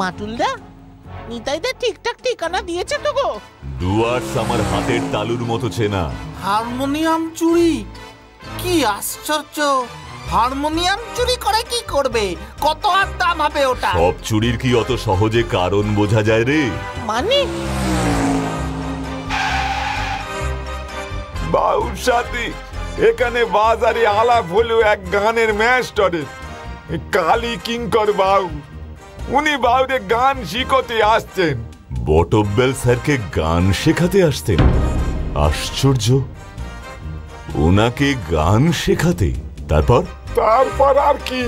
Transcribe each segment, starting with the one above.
মাটুলদা, নিতাইদা ঠিকঠাক ঠিকানা দিয়েছে তো গো? ডুয়ার্স আমার হাতের তালুর মতো চেনা। হারমোনিয়াম চুরি? কি আশ্চর্য! হারমোনিয়াম চুরি করে কি করবে? কত আর দাম হবে ওটা? সব চুরির কি অত সহজে কারণ বোঝা যায় রে? মানে বাউর সাথী, এখানে বাজারে আলাপ হলো এক গানের মাস্টারের, কালী কিঙ্কর বাউ। উনি বাউরে গান শিখতে আসছেন। বটব্বেল স্যারকে গান শেখাতে আসতেন? আশ্চর্য, ওনাকে গান শেখাতে? তারপর আর কি,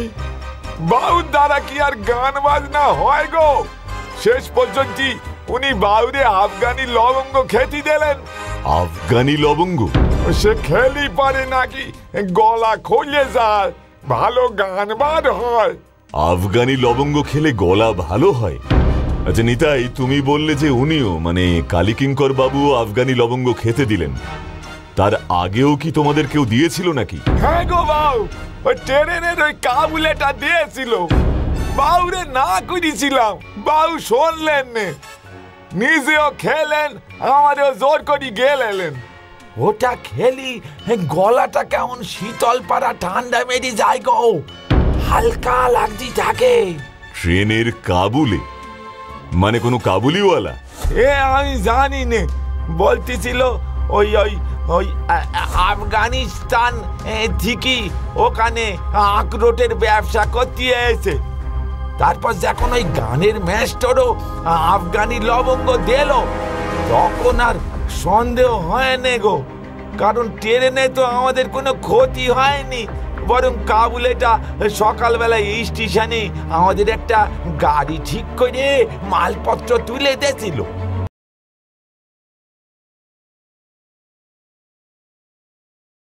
বাউর দ্বারা কি আর গান বাজনা হয় গো? শেষ পর্যন্ত উনি বাউরে আফগানি লবঙ্গ খেতে দিলেন। আফগানি লবঙ্গ? সে খেলি পারে নাকি গলা খুলে যায়, ভালো গান বার হয়। আফগানি লবঙ্গ খেলে গলা ভালো হয়? আচ্ছা নিতাই, তুমি বললে যে উনিও মানে কালীকিঙ্কর বাবু আফগানি লবঙ্গ খেতে দিলেন, তার আগেও কি তোমাদের কেউ দিয়েছিল নাকি? হ্যাঁ গো বাউ, ওই ট্রেনের ওই কাবুলেটা দিয়েছিল, বাউরে না করেছিলাম, বাউ শুনলেন নে, নিজেও খেলেন, আমারও জোর করে গেলেন। ওটা খেলি গলাটা কেমন শীতল পাড়া ঠান্ডা মেরে যায় গো, হালকা লাগতে থাকে। ট্রেনের কাবুলে? মানে কোনো কাবুলিওয়ালা? এ আমি জানি নে, বলতেছিল ওই ওই ওই আফগানিস্তান থেকে ওখানে আখরোটের ব্যবসা করতে এসে, তারপর যখন ওই গানের মাস্টারও আফগানি লবঙ্গ দিল, তখন আর সন্দেহ হয় না গো, কারণ ট্রেনে তো আমাদের কোনো ক্ষতি হয়নি, বরং কাবুলেটা সকালবেলায় স্টেশনে আমাদের একটা গাড়ি ঠিক করে মালপত্র তুলে দিয়েছিল।